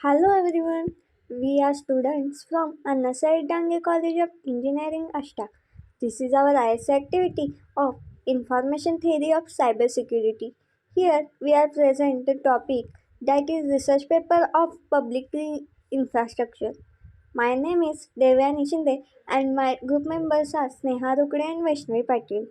Hello everyone, we are students from Annasai Dange College of Engineering Ashta. This is our IS activity of Information Theory of Cybersecurity. Here we are present the topic that is research paper of public key infrastructure. My name is Devyani Shinde and my group members are Sneha Rukde and Vaishnavi Patil.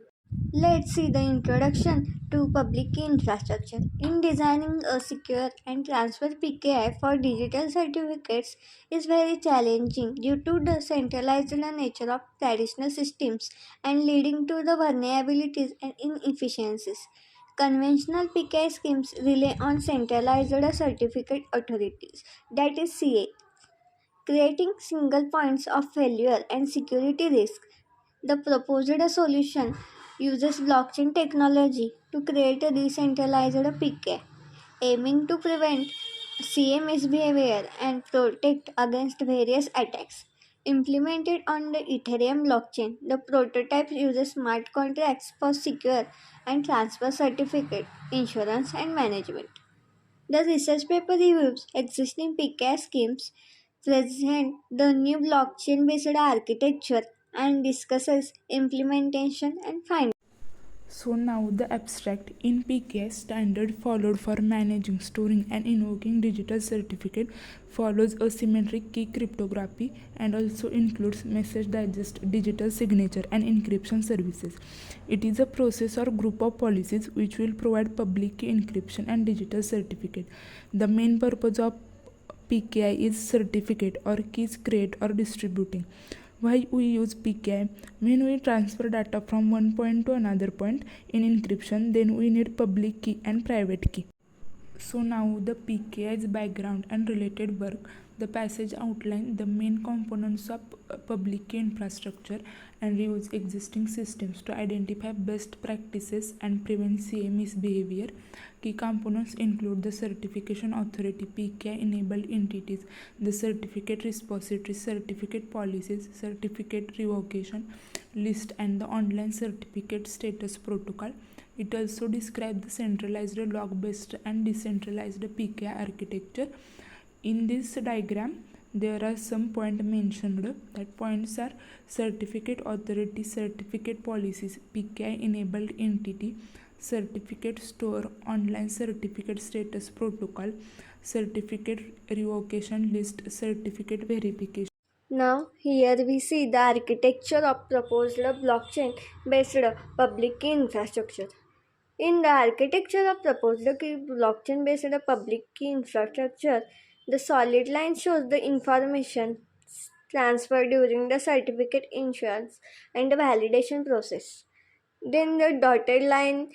Let's see the introduction to public key infrastructure. In designing a secure and transfer PKI for digital certificates is very challenging due to the centralized nature of traditional systems and leading to the vulnerabilities and inefficiencies. Conventional PKI schemes rely on centralized certificate authorities, that is CA, creating single points of failure and security risk. The proposed solution uses blockchain technology to create a decentralized PK, aiming to prevent CA misbehavior and protect against various attacks. Implemented on the Ethereum blockchain, the prototype uses smart contracts for secure and transfer certificate, insurance, and management. The research paper reviews existing PCAS schemes, present the new blockchain-based architecture, and discusses implementation and findings. So now the abstract in PKI standard followed for managing, storing and invoking digital certificate follows asymmetric key cryptography and also includes message digest, digital signature and encryption services. It is a process or group of policies which will provide public key encryption and digital certificate. The main purpose of PKI is certificate or keys create or distributing. Why we use PKI? When we transfer data from one point to another point in encryption, then we need public key and private key. So now the PKI's background and related work. The passage outlines the main components of public key infrastructure and reviews existing systems to identify best practices and prevent CA misbehavior. Key components include the certification authority, PKI enabled entities, the certificate repository, certificate policies, certificate revocation list, and the online certificate status protocol. It also describes the centralized log-based and decentralized PKI architecture. In this diagram, there are some points mentioned. That points are certificate authority, certificate policies, PKI enabled entity, certificate store, online certificate status protocol, certificate revocation list, certificate verification. Now, here we see the architecture of proposed blockchain-based public key infrastructure. In the architecture of proposed blockchain-based public key infrastructure, the solid line shows the information transferred during the certificate issuance and the validation process. Then the dotted line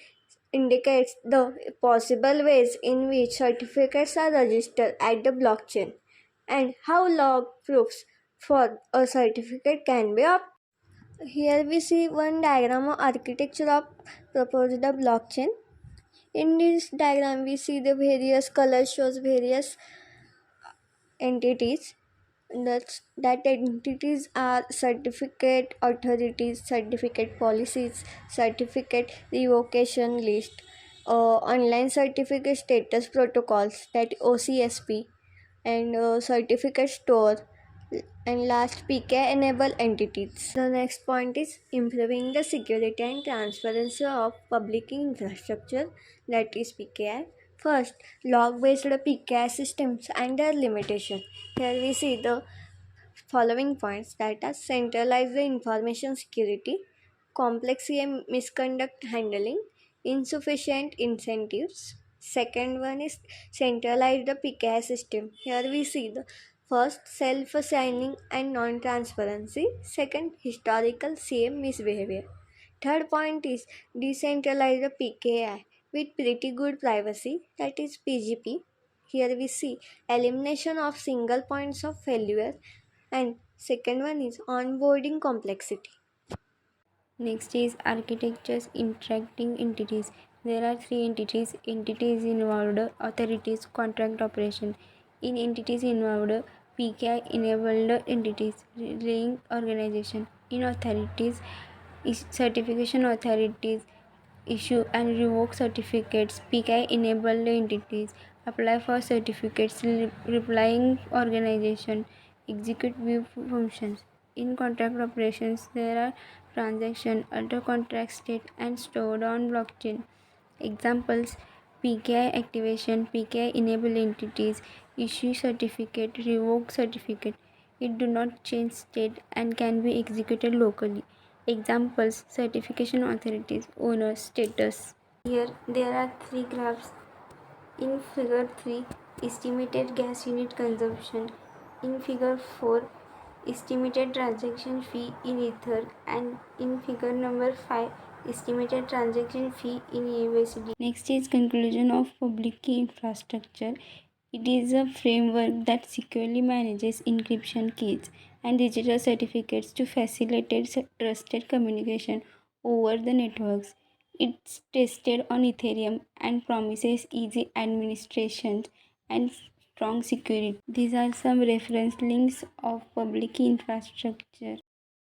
indicates the possible ways in which certificates are registered at the blockchain and how log proofs for a certificate can be obtained. Here we see one diagram of architecture of proposed blockchain. In this diagram, we see the various colors shows various entities. That entities are certificate authorities, certificate policies, certificate revocation list, online certificate status protocols, that OCSP, and certificate store, and last PK enable entities. The next point is improving the security and transparency of public infrastructure, that is PKI. First, log-based PKI systems and their limitation. Here we see the following points, that are centralize the information security, complex CM misconduct handling, insufficient incentives. Second one is centralize the PKI system. Here we see the first self-assigning and non-transparency. Second, historical CM misbehavior. Third point is decentralize the PKI with pretty good privacy, that is PGP. Here we see elimination of single points of failure, and second one is onboarding complexity. Next is architectures interacting entities. There are three entities involved: authorities, contract operation. In entities involved, PKI enabled entities, relaying organization. In authorities, certification authorities issue and revoke certificates. PKI enabled entities apply for certificates, replying organization, execute view functions. In contract operations, there are transaction under contract state and stored on blockchain. Examples: PKI activation, PKI enable entities, issue certificate, revoke certificate. It do not change state and can be executed locally. Examples: certification authorities, owner, status. Here there are three graphs. In figure 3, estimated gas unit consumption. In figure 4, estimated transaction fee in Ether, and in figure number 5, estimated transaction fee in USD. Next is conclusion of public key infrastructure. It is a framework that securely manages encryption keys and digital certificates to facilitate trusted communication over the networks. It's tested on Ethereum and promises easy administration and strong security. These are some reference links of public key infrastructure.